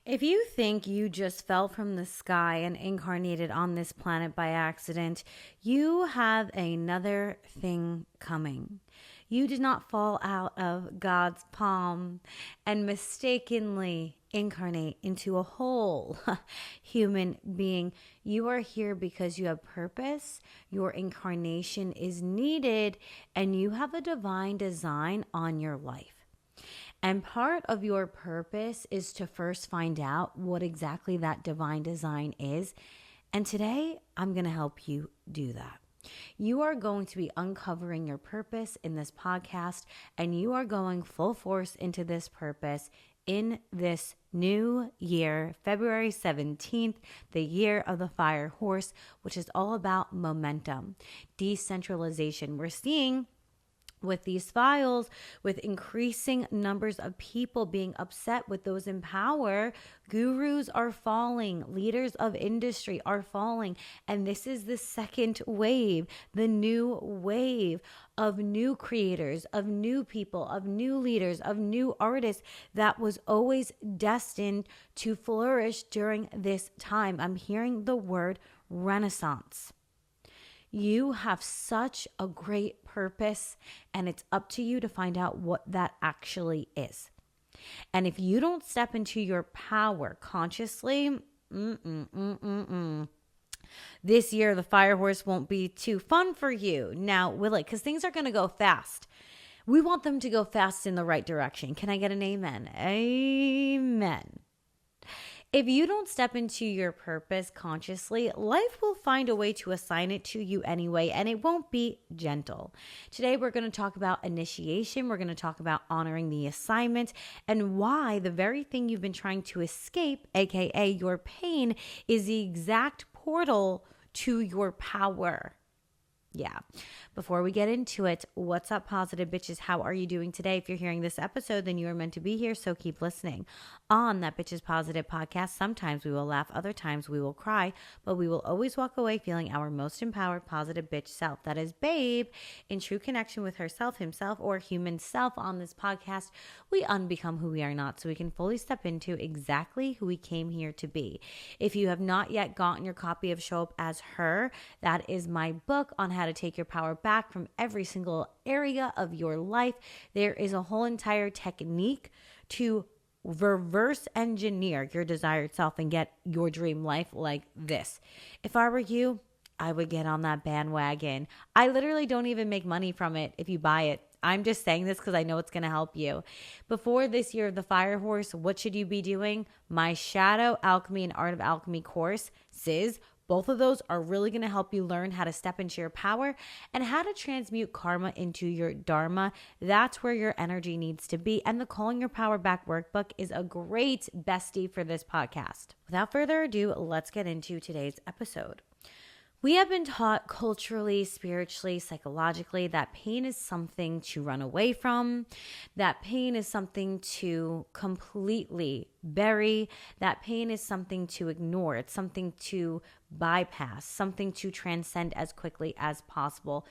If you think you just fell from the sky and incarnated on this planet by accident, you have another thing coming. You did not fall out of God's palm and mistakenly incarnate into a whole human being. You are here because you have purpose. Your incarnation is needed, and you have a divine design on your life. And part of your purpose is to first find out what exactly that divine design is. And today, I'm going to help you do that. You are going to be uncovering your purpose in this podcast, and you are going full force into this purpose in this new year, February 17th, the year of the fire horse, which is all about momentum, decentralization. We're seeing with these files, with increasing numbers of people being upset with those in power, gurus are falling, leaders of industry are falling. And this is the second wave, the new wave of new creators, of new people, of new leaders, of new artists that was always destined to flourish during this time. I'm hearing the word Renaissance. You have such a great purpose, and it's up to you to find out what that actually is. And if you don't step into your power consciously, this year the fire horse won't be too fun for you. Now, will it? Because things are going to go fast. We want them to go fast in the right direction. Can I get an amen? Amen. If you don't step into your purpose consciously, life will find a way to assign it to you anyway, and it won't be gentle. Today, we're going to talk about initiation. We're going to talk about honoring the assignment and why the very thing you've been trying to escape, aka your pain, is the exact portal to your power. Yeah. Before we get into it, what's up, positive bitches? How are you doing today? If you're hearing this episode, then you are meant to be here, so keep listening. On that Bitches Positive podcast, sometimes we will laugh, other times we will cry, but we will always walk away feeling our most empowered, positive bitch self. That is Babe, in true connection with herself, himself, or human self. On this podcast, we unbecome who we are not, so we can fully step into exactly who we came here to be. If you have not yet gotten your copy of Show Up As Her, that is my book on how to take your power back from every single area of your life. There is a whole entire technique to reverse engineer your desired self and get your dream life like this. If I were you, I would get on that bandwagon. I literally don't even make money from it if you buy it. I'm just saying this because I know it's going to help you. Before this year of the fire horse, what should you be doing? My Shadow Alchemy and Art of Alchemy course, SIS. Both of those are really going to help you learn how to step into your power and how to transmute karma into your dharma. That's where your energy needs to be. And the Calling Your Power Back workbook is a great bestie for this podcast. Without further ado, let's get into today's episode. We have been taught culturally, spiritually, psychologically that pain is something to run away from, that pain is something to completely bury, that pain is something to ignore, it's something to bypass, something to transcend as quickly as possible.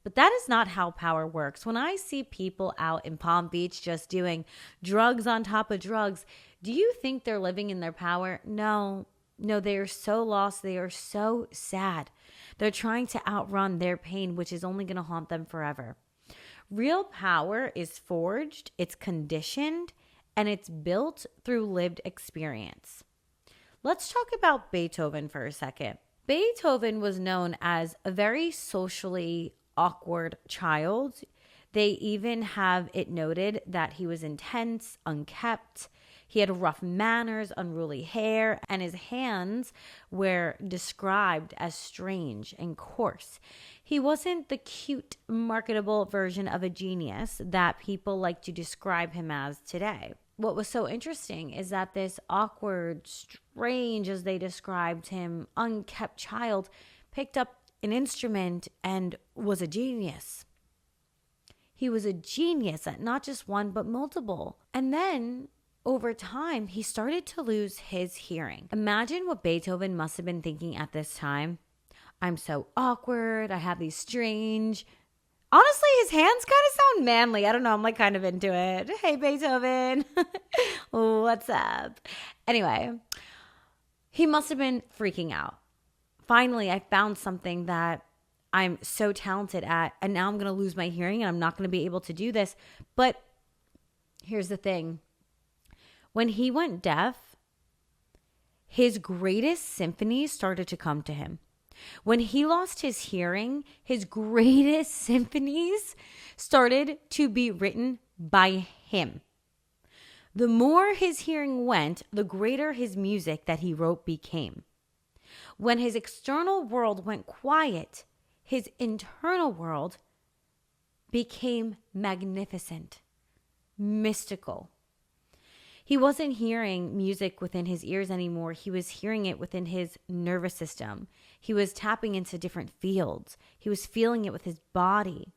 But that is not how power works. When I see people out in Palm Beach just doing drugs on top of drugs, do you think they're living in their power? No, they are so lost. They are so sad. They're trying to outrun their pain, which is only going to haunt them forever. Real power is forged, it's conditioned, and it's built through lived experience. Let's talk about Beethoven for a second. Beethoven was known as a very socially awkward child. They even have it noted that he was intense, unkempt. He had rough manners, unruly hair, and his hands were described as strange and coarse. He wasn't the cute, marketable version of a genius that people like to describe him as today. What was so interesting is that this awkward, strange, as they described him, unkept child picked up an instrument and was a genius. He was a genius at not just one, but multiple. And then over time, he started to lose his hearing. Imagine what Beethoven must have been thinking at this time. I'm so awkward. I have these strange... Honestly, his hands kind of sound manly. I don't know. I'm like kind of into it. Hey, Beethoven. What's up? Anyway, he must have been freaking out. Finally, I found something that I'm so talented at, and now I'm going to lose my hearing and I'm not going to be able to do this. But here's the thing. When he went deaf, his greatest symphonies started to come to him. When he lost his hearing, his greatest symphonies started to be written by him. The more his hearing went, the greater his music that he wrote became. When his external world went quiet, his internal world became magnificent, mystical. He wasn't hearing music within his ears anymore. He was hearing it within his nervous system. He was tapping into different fields. He was feeling it with his body.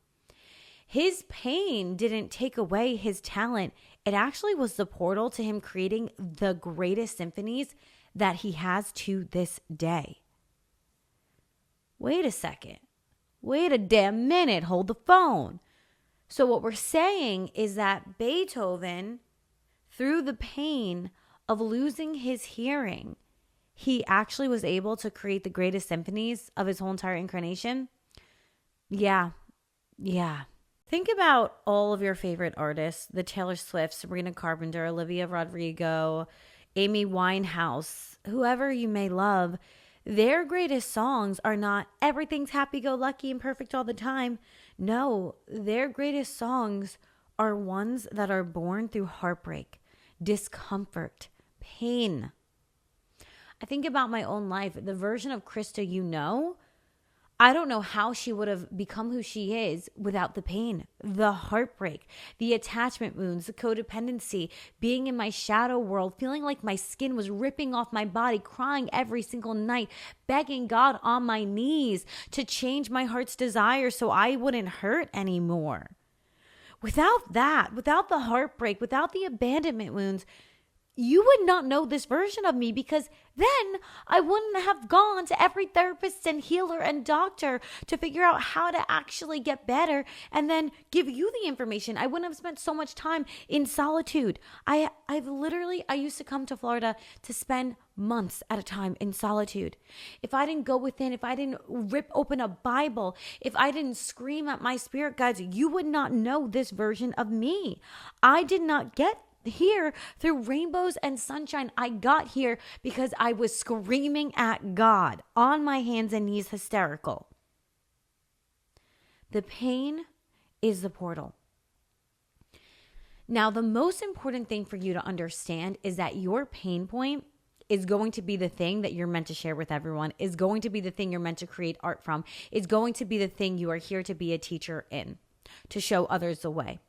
His pain didn't take away his talent. It actually was the portal to him creating the greatest symphonies that he has to this day. Wait a second. Wait a damn minute. Hold the phone. So what we're saying is that Beethoven, through the pain of losing his hearing, he actually was able to create the greatest symphonies of his whole entire incarnation. Yeah. Think about all of your favorite artists, the Taylor Swift, Sabrina Carpenter, Olivia Rodrigo, Amy Winehouse, whoever you may love. Their greatest songs are not everything's happy-go-lucky and perfect all the time. No, their greatest songs are ones that are born through heartbreak, discomfort, pain. I think about my own life. The version of Krista you know, I don't know how she would have become who she is without the pain, the heartbreak, the attachment wounds, the codependency, being in my shadow world, feeling like my skin was ripping off my body, crying every single night, begging God on my knees to change my heart's desire so I wouldn't hurt anymore. Without that, without the heartbreak, without the abandonment wounds, you would not know this version of me, because then I wouldn't have gone to every therapist and healer and doctor to figure out how to actually get better and then give you the information. I wouldn't have spent so much time in solitude. I used to come to Florida to spend months at a time in solitude. If I didn't go within, if I didn't rip open a Bible, if I didn't scream at my spirit guides, you would not know this version of me. I did not get here through rainbows and sunshine. I got here because I was screaming at God on my hands and knees, hysterical. The pain is the portal. Now, the most important thing for you to understand is that your pain point is going to be the thing that you're meant to share with everyone, is going to be the thing you're meant to create art from, is going to be the thing you are here to be a teacher in, to show others the way.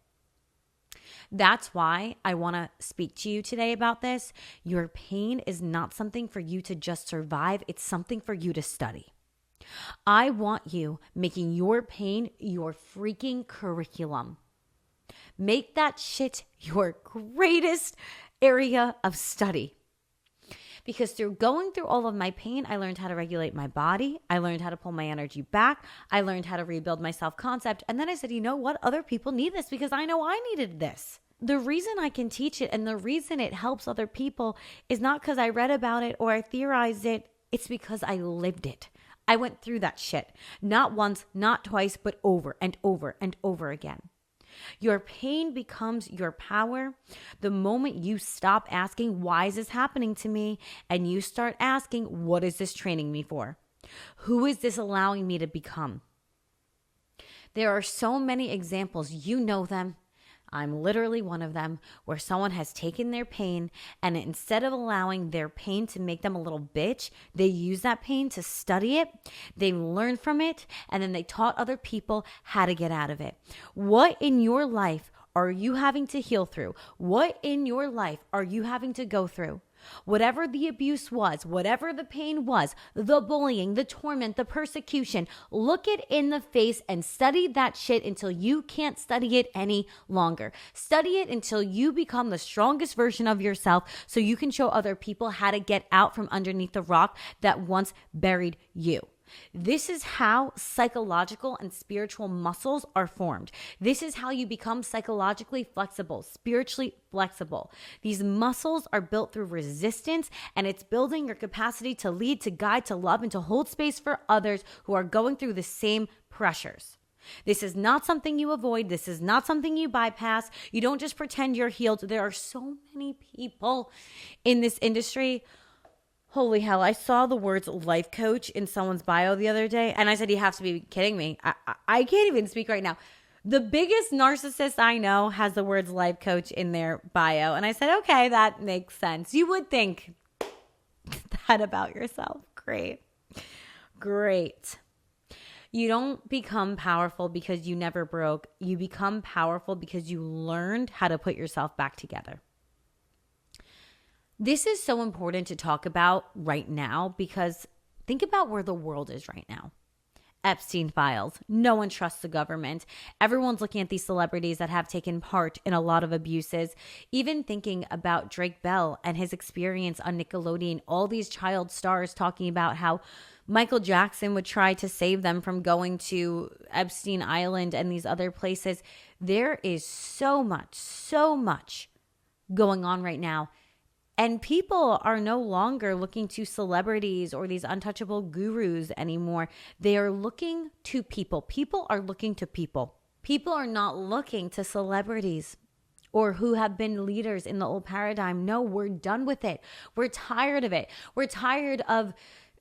That's why I want to speak to you today about this. Your pain is not something for you to just survive. It's something for you to study. I want you making your pain your freaking curriculum. Make that shit your greatest area of study. Because through going through all of my pain, I learned how to regulate my body. I learned how to pull my energy back. I learned how to rebuild my self-concept. And then I said, you know what? Other people need this because I know I needed this. The reason I can teach it and the reason it helps other people is not because I read about it or I theorized it. It's because I lived it. I went through that shit. Not once, not twice, but over and over and over again. Your pain becomes your power the moment you stop asking, why is this happening to me? And you start asking, what is this training me for? Who is this allowing me to become? There are so many examples, you know them. I'm literally one of them, where someone has taken their pain and instead of allowing their pain to make them a little bitch, they use that pain to study it, they learn from it, and then they taught other people how to get out of it. What in your life are you having to heal through? What in your life are you having to go through? Whatever the abuse was, whatever the pain was, the bullying, the torment, the persecution, look it in the face and study that shit until you can't study it any longer. Study it until you become the strongest version of yourself so you can show other people how to get out from underneath the rock that once buried you. This is how psychological and spiritual muscles are formed. This is how you become psychologically flexible, spiritually flexible. These muscles are built through resistance, and it's building your capacity to lead, to guide, to love, and to hold space for others who are going through the same pressures. This is not something you avoid. This is not something you bypass. You don't just pretend you're healed. There are so many people in this industry. Holy hell, I saw the words life coach in someone's bio the other day, and I said, you have to be kidding me. I can't even speak right now. The biggest narcissist I know has the words life coach in their bio, and I said, okay, that makes sense. You would think that about yourself. Great. You don't become powerful because you never broke. You become powerful because you learned how to put yourself back together. This is so important to talk about right now because think about where the world is right now. Epstein files. No one trusts the government. Everyone's looking at these celebrities that have taken part in a lot of abuses. Even thinking about Drake Bell and his experience on Nickelodeon, all these child stars talking about how Michael Jackson would try to save them from going to Epstein Island and these other places. There is so much going on right now. And people are no longer looking to celebrities or these untouchable gurus anymore. They are looking to people. People are looking to people. People are not looking to celebrities or who have been leaders in the old paradigm. No, we're done with it. We're tired of it. We're tired of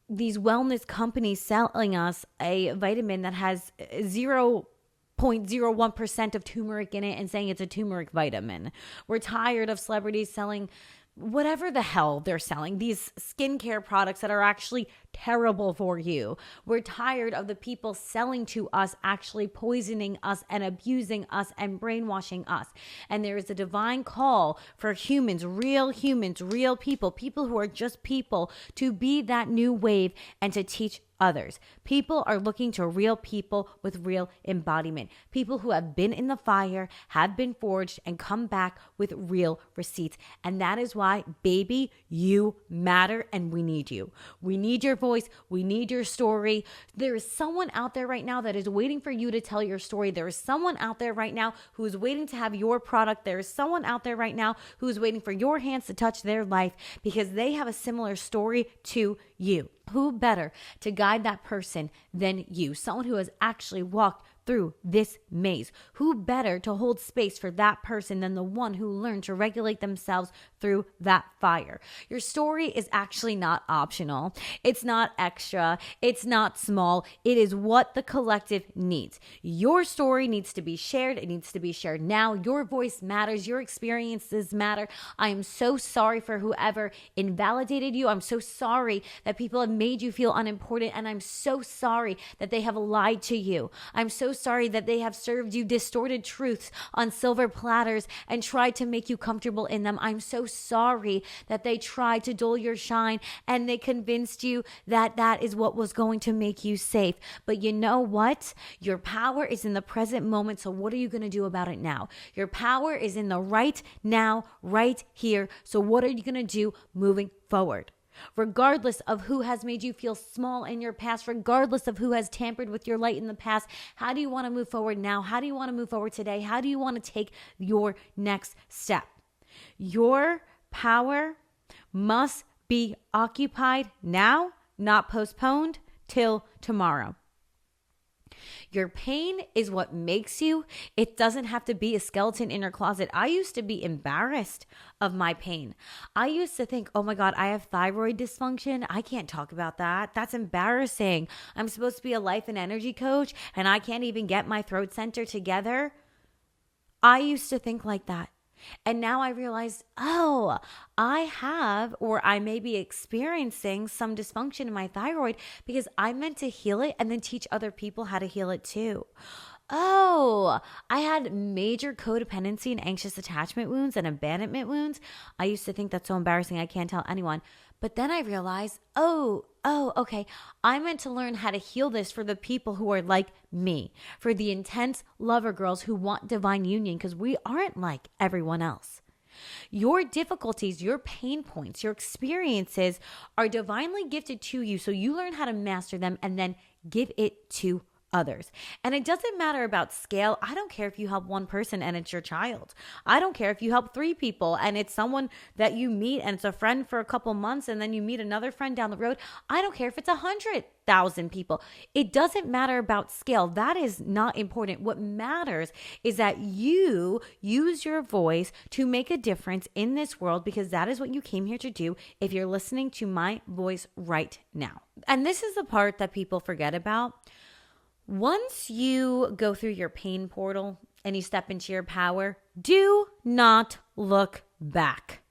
these wellness companies selling us a vitamin that has 0.01% of turmeric in it and saying it's a turmeric vitamin. We're tired of celebrities selling whatever the hell they're selling, these skincare products that are actually terrible for you. We're tired of the people selling to us, actually poisoning us and abusing us and brainwashing us. And there is a divine call for humans, real people, people who are just people, to be that new wave and to teach others. People are looking to real people with real embodiment. People who have been in the fire, have been forged, and come back with real receipts. And that is why, baby, you matter and we need you. We need your voice. We need your story. There is someone out there right now that is waiting for you to tell your story. There is someone out there right now who is waiting to have your product. There is someone out there right now who is waiting for your hands to touch their life because they have a similar story to you. Who better to guide that person than you? Someone who has actually walked through this maze. Who better to hold space for that person than the one who learned to regulate themselves through that fire? Your story is actually not optional. It's not extra. It's not small. It is what the collective needs. Your story needs to be shared. It needs to be shared now. Your voice matters. Your experiences matter. I am so sorry for whoever invalidated you. I'm so sorry that people have made you feel unimportant, and I'm so sorry that they have lied to you. I'm so sorry that they have served you distorted truths on silver platters and tried to make you comfortable in them. I'm so sorry that they tried to dull your shine and they convinced you that that is what was going to make you safe. But you know what? Your power is in the present moment. So what are you going to do about it now? Your power is in the right now, right here. So what are you going to do moving forward? Regardless of who has made you feel small in your past, regardless of who has tampered with your light in the past, how do you want to move forward now? How do you want to move forward today? How do you want to take your next step? Your power must be occupied now, not postponed till tomorrow. Your pain is what makes you. It doesn't have to be a skeleton in your closet. I used to be embarrassed of my pain. I used to think, oh my God, I have thyroid dysfunction. I can't talk about that. That's embarrassing. I'm supposed to be a life and energy coach and I can't even get my throat center together. I used to think like that. And now I realize, oh, I have, or I may be experiencing some dysfunction in my thyroid because I meant to heal it and then teach other people how to heal it too. Oh, I had major codependency and anxious attachment wounds and abandonment wounds. I used to think that's so embarrassing. I can't tell anyone. But then I realized, okay, I meant to learn how to heal this for the people who are like me, for the intense lover girls who want divine union because we aren't like everyone else. Your difficulties, your pain points, your experiences are divinely gifted to you. So you learn how to master them and then give it to others. And it doesn't matter about scale. I don't care if you help one person and it's your child. I don't care if you help 3 people and it's someone that you meet and it's a friend for a couple months and then you meet another friend down the road. I don't care if it's 100,000 people. It doesn't matter about scale. That is not important. What matters is that you use your voice to make a difference in this world, because that is what you came here to do if you're listening to my voice right now. And this is the part that people forget about. Once you go through your pain portal and you step into your power, do not look back.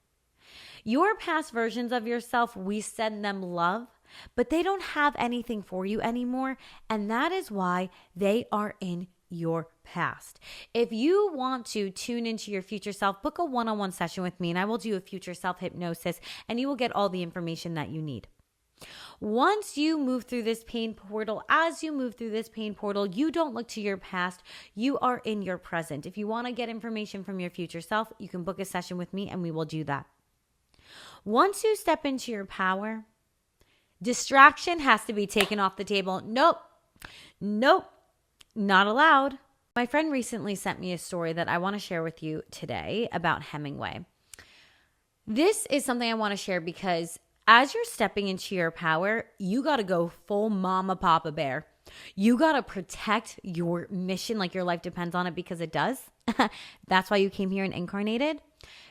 Your past versions of yourself, we send them love, but they don't have anything for you anymore. And that is why they are in your past. If you want to tune into your future self, book a one-on-one session with me and I will do a future self hypnosis and you will get all the information that you need. Once you move through this pain portal, as you move through this pain portal, you don't look to your past. You are in your present. If you want to get information from your future self, you can book a session with me and we will do that. Once you step into your power, distraction has to be taken off the table. Nope, not allowed. My friend recently sent me a story that I want to share with you today about Hemingway. This is something I want to share because as you're stepping into your power, you got to go full mama papa bear. You got to protect your mission like your life depends on it, because it does. That's why you came here and incarnated.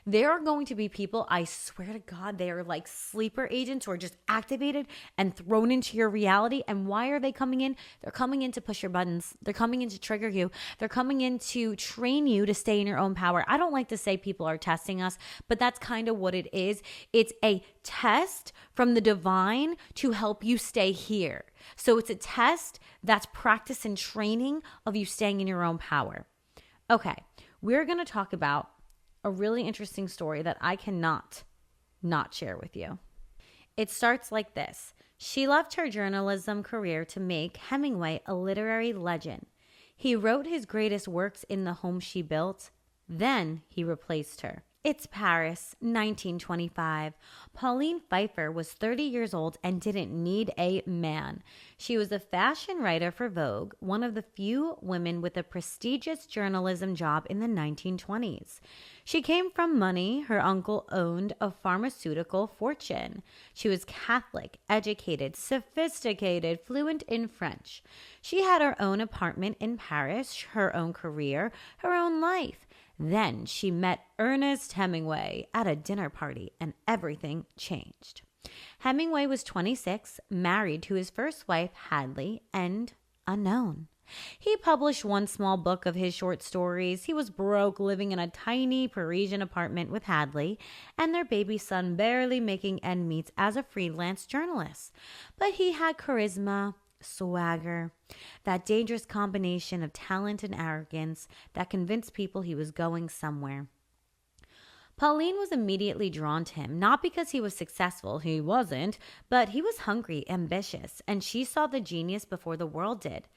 There are going to be people, I swear to God, they are like sleeper agents or just activated and thrown into your reality. And why are they coming in? They're coming in to push your buttons. They're coming in to trigger you. They're coming in to train you to stay in your own power. I don't like to say people are testing us, but that's kind of what it is. It's a test from the divine to help you stay here. So it's a test that's practice and training of you staying in your own power. Okay, we're going to talk about a really interesting story that I cannot not share with you. It starts like this. She left her journalism career to make Hemingway a literary legend. He wrote his greatest works in the home she built. Then he replaced her. It's Paris, 1925. Pauline Pfeiffer was 30 years old and didn't need a man. She was a fashion writer for Vogue, one of the few women with a prestigious journalism job in the 1920s. She came from money. Her uncle owned a pharmaceutical fortune. She was Catholic, educated, sophisticated, fluent in French. She had her own apartment in Paris, her own career, her own life. Then she met Ernest Hemingway at a dinner party and everything changed. Hemingway was 26, married to his first wife, Hadley, and unknown. He published one small book of his short stories. He was broke, living in a tiny Parisian apartment with Hadley and their baby son, barely making ends meet as a freelance journalist. But he had charisma, swagger, that dangerous combination of talent and arrogance that convinced people he was going somewhere. Pauline was immediately drawn to him, not because he was successful, he wasn't, but he was hungry, ambitious, and she saw the genius before the world did.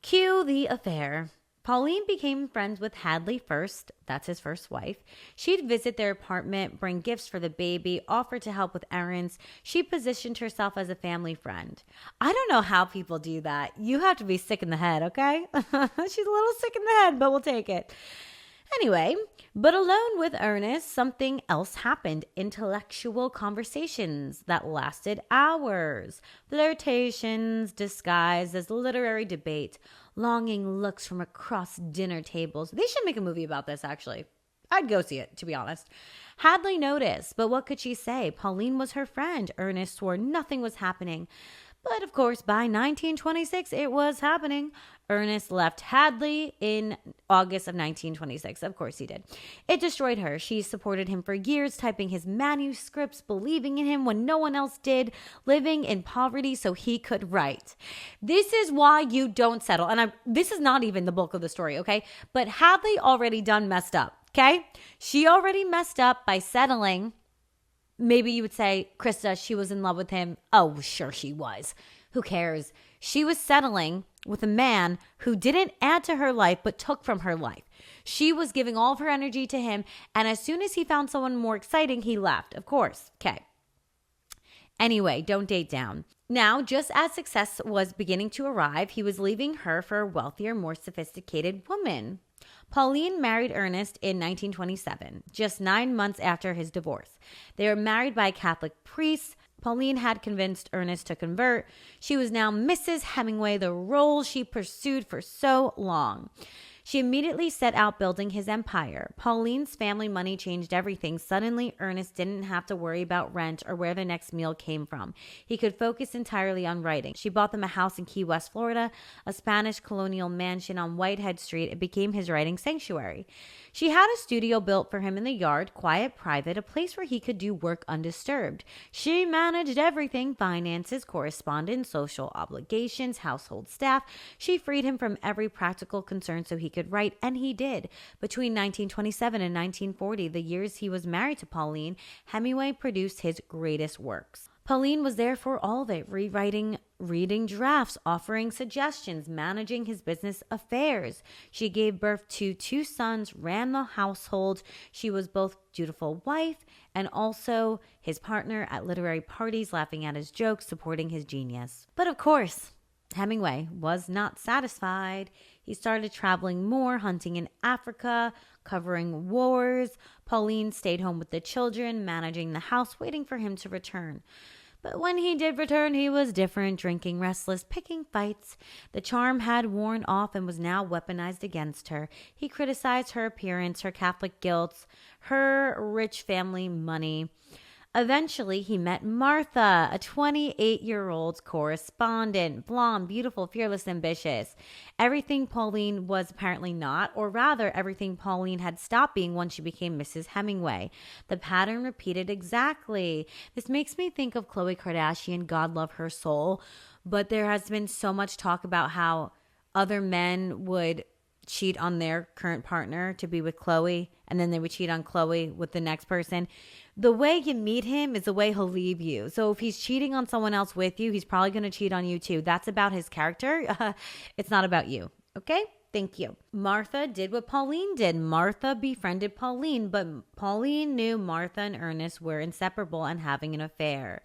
Cue the affair. Pauline became friends with Hadley first, that's his first wife. She'd visit their apartment, bring gifts for the baby, offer to help with errands. She positioned herself as a family friend. I don't know how people do that. You have to be sick in the head, okay? She's a little sick in the head, but we'll take it. Anyway, but alone with Ernest, something else happened. Intellectual conversations that lasted hours. Flirtations disguised as literary debate. Longing looks from across dinner tables. They should make a movie about this, actually. I'd go see it, to be honest. Hadley noticed, but what could she say? Pauline was her friend. Ernest swore nothing was happening. But of course, by 1926, it was happening. Ernest left Hadley in August of 1926. Of course he did. It destroyed her. She supported him for years, typing his manuscripts, believing in him when no one else did, living in poverty so he could write. This is why you don't settle. And this is not even the bulk of the story, okay? But Hadley already done messed up, okay? She already messed up by settling. Maybe you would say, Krista, she was in love with him. Oh, sure she was. Who cares? She was settling with a man who didn't add to her life, but took from her life. She was giving all of her energy to him, and as soon as he found someone more exciting, he left. Of course. Okay. Anyway, don't date down. Now, just as success was beginning to arrive, he was leaving her for a wealthier, more sophisticated woman. Pauline married Ernest in 1927, just 9 months after his divorce. They were married by a Catholic priest. Pauline had convinced Ernest to convert. She was now Mrs. Hemingway, the role she pursued for so long. She immediately set out building his empire. Pauline's family money changed everything. Suddenly, Ernest didn't have to worry about rent or where the next meal came from. He could focus entirely on writing. She bought them a house in Key West, Florida, a Spanish colonial mansion on Whitehead Street. It became his writing sanctuary. She had a studio built for him in the yard, quiet, private, a place where he could do work undisturbed. She managed everything: finances, correspondence, social obligations, household staff. She freed him from every practical concern so he could write, and he did. Between 1927 and 1940, the years he was married to Pauline, Hemingway produced his greatest works. Pauline was there for all of it, rewriting, reading drafts, offering suggestions, managing his business affairs. She gave birth to 2 sons, ran the household. She was both dutiful wife and also his partner at literary parties, laughing at his jokes, supporting his genius. But of course, Hemingway was not satisfied. He started traveling more, hunting in Africa, covering wars. Pauline stayed home with the children, managing the house, waiting for him to return. But when he did return, he was different, drinking, restless, picking fights. The charm had worn off and was now weaponized against her. He criticized her appearance, her Catholic guilt, her rich family money. Eventually, he met Martha, a 28-year-old correspondent, blonde, beautiful, fearless, ambitious. Everything Pauline was apparently not, or rather, everything Pauline had stopped being once she became Mrs. Hemingway. The pattern repeated exactly. This makes me think of Khloe Kardashian, God love her soul, but there has been so much talk about how other men would cheat on their current partner to be with Khloe, and then they would cheat on Khloe with the next person. The way you meet him is the way he'll leave you. So if he's cheating on someone else with you, he's probably going to cheat on you too. That's about his character. It's not about you. Okay? Thank you. Martha did what Pauline did. Martha befriended Pauline, but Pauline knew Martha and Ernest were inseparable and having an affair.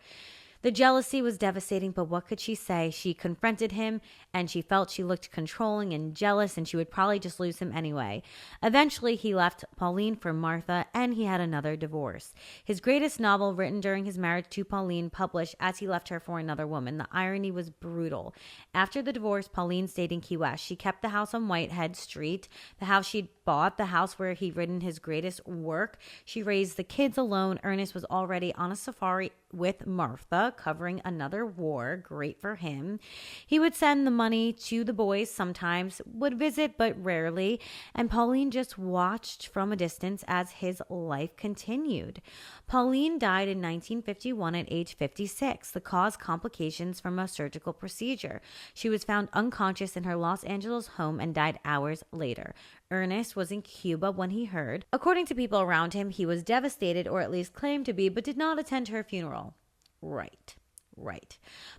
The jealousy was devastating, but what could she say? She confronted him, and she felt she looked controlling and jealous, and she would probably just lose him anyway. Eventually, he left Pauline for Martha, and he had another divorce. His greatest novel, written during his marriage to Pauline, published as he left her for another woman. The irony was brutal. After the divorce, Pauline stayed in Key West. She kept the house on Whitehead Street, the house she'd bought, the house where he'd written his greatest work. She raised the kids alone. Ernest was already on a safari with Martha, covering another war. Great for him. He would send the money to the boys sometimes, would visit but rarely, and Pauline just watched from a distance as his life continued. Pauline died in 1951 at age 56. The cause: complications from a surgical procedure. She was found unconscious in her Los Angeles home and died hours later. Ernest was in Cuba when he heard. According to people around him, he was devastated, or at least claimed to be, but did not attend her funeral. Right.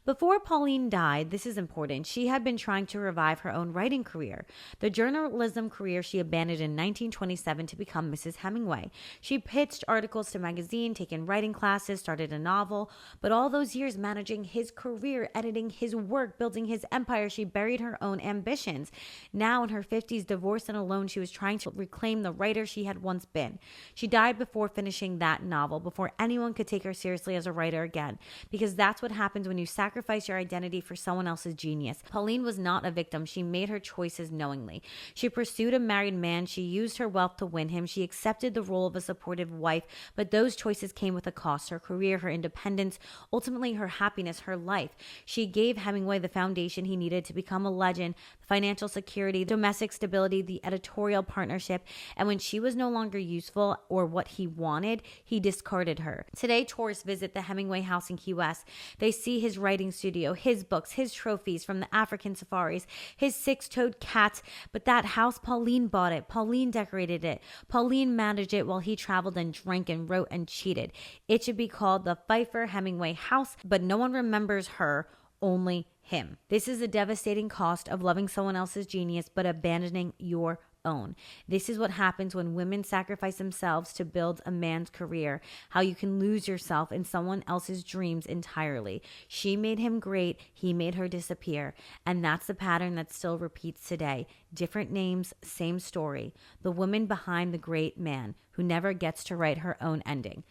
Before Pauline died, this is important, she had been trying to revive her own writing career. The journalism career she abandoned in 1927 to become Mrs. Hemingway. She pitched articles to magazines, taken writing classes, started a novel, but all those years managing his career, editing his work, building his empire, she buried her own ambitions. Now in her 50s, divorced and alone, she was trying to reclaim the writer she had once been. She died before finishing that novel, before anyone could take her seriously as a writer again, because that's what happens when you sacrifice your identity for someone else's genius. Pauline was not a victim. She made her choices knowingly. She pursued a married man. She used her wealth to win him. She accepted the role of a supportive wife, but those choices came with a cost: her career, her independence, ultimately her happiness, her life. She gave Hemingway the foundation he needed to become a legend: financial security, domestic stability, the editorial partnership, and when she was no longer useful or what he wanted, he discarded her. Today, tourists visit the Hemingway house in Key West. They see his writing studio, his books, his trophies from the African safaris, his 6-toed cats. But that house, Pauline bought it. Pauline decorated it. Pauline managed it while he traveled and drank and wrote and cheated. It should be called the Pfeiffer Hemingway House, but no one remembers her, only him. This is a devastating cost of loving someone else's genius but abandoning your own. This is what happens when women sacrifice themselves to build a man's career, how you can lose yourself in someone else's dreams entirely. She made him great, he made her disappear. And that's the pattern that still repeats today. Different names, same story. The woman behind the great man who never gets to write her own ending.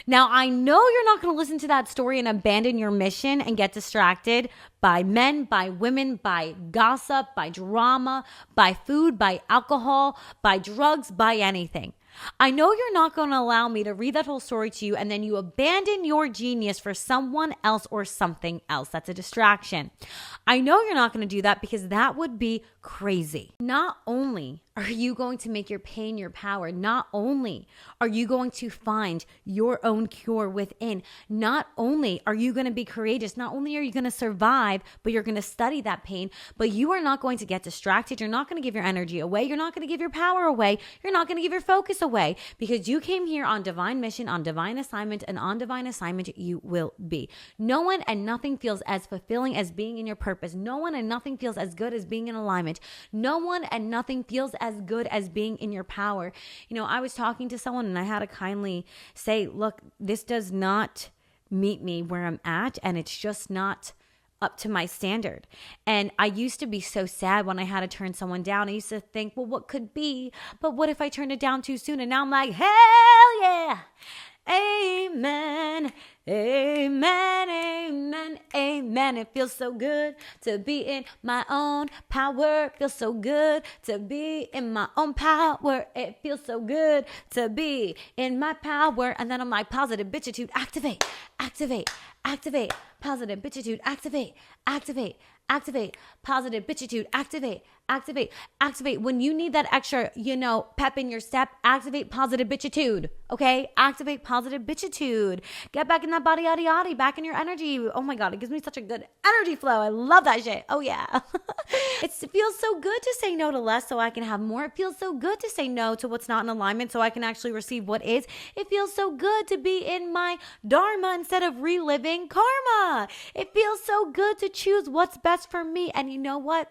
Now, I know you're not going to listen to that story and abandon your mission and get distracted by men, by women, by gossip, by drama, by food, by alcohol, by drugs, by anything. I know you're not going to allow me to read that whole story to you and then you abandon your genius for someone else or something else. That's a distraction. I know you're not going to do that because that would be crazy. Not only are you going to make your pain your power, not only are you going to find your own cure within, not only are you going to be courageous, not only are you going to survive, but you're going to study that pain, but you are not going to get distracted. You're not going to give your energy away. You're not going to give your power away. You're not going to give your focus away because you came here on divine mission, on divine assignment, and on divine assignment you will be. No one and nothing feels as fulfilling as being in your purpose. No one and nothing feels as good as being in alignment. No one and nothing feels as good as being in your power. You know, I was talking to someone and I had to kindly say, look, this does not meet me where I'm at, and it's just not up to my standard. And I used to be so sad when I had to turn someone down. I used to think, well, what could be? But what if I turned it down too soon? And now I'm like, hell yeah. Amen. Amen. Amen. Amen. It feels so good to be in my own power. It feels so good to be in my own power. It feels so good to be in my power. And then I'm like, positive bitchitude, activate, activate, activate. Positive bitchitude, activate, activate, activate. Positive bitchitude, activate, activate, activate. When you need that extra, pep in your step, activate positive bitchitude. Okay? Activate positive bitchitude. Get back in that body, yaddy, yaddy, back in your energy. Oh my God, it gives me such a good energy flow. I love that shit. Oh yeah. It feels so good to say no to less so I can have more. It feels so good to say no to what's not in alignment so I can actually receive what is. It feels so good to be in my dharma instead of reliving karma. It feels so good to choose what's best for me. And you know what?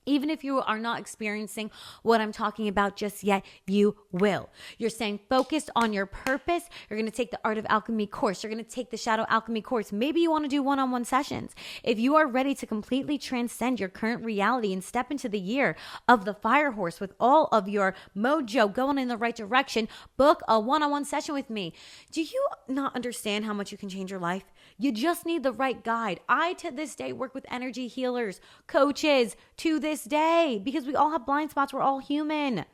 Even if you are not experiencing what I'm talking about just yet, you will. You're staying focused on your purpose. You're going to take the Art of Alchemy course. You're going to take the Shadow Alchemy course. Maybe you want to do one-on-one sessions. If you are ready to completely transcend your current reality and step into the year of the fire horse with all of your mojo going in the right direction, book a one-on-one session with me. Do you not understand how much you can change your life? You just need the right guide. I, to this day, work with energy healers, coaches, to this day, because we all have blind spots. We're all human.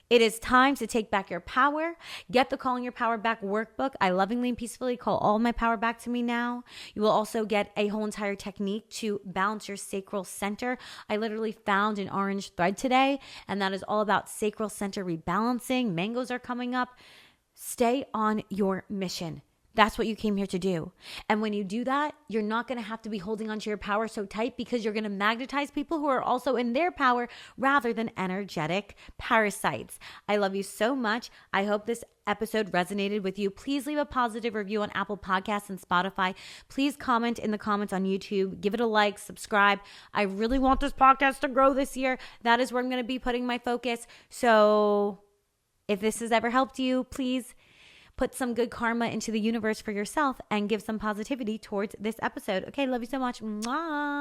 It is time to take back your power. Get the Calling Your Power Back workbook. I lovingly and peacefully call all my power back to me now. You will also get a whole entire technique to balance your sacral center. I literally found an orange thread today, and that is all about sacral center rebalancing. Mangoes are coming up. Stay on your mission. That's what you came here to do. And when you do that, you're not going to have to be holding onto your power so tight because you're going to magnetize people who are also in their power rather than energetic parasites. I love you so much. I hope this episode resonated with you. Please leave a positive review on Apple Podcasts and Spotify. Please comment in the comments on YouTube. Give it a like, subscribe. I really want this podcast to grow this year. That is where I'm going to be putting my focus. So if this has ever helped you, please put some good karma into the universe for yourself and give some positivity towards this episode. Okay, love you so much. Mwah.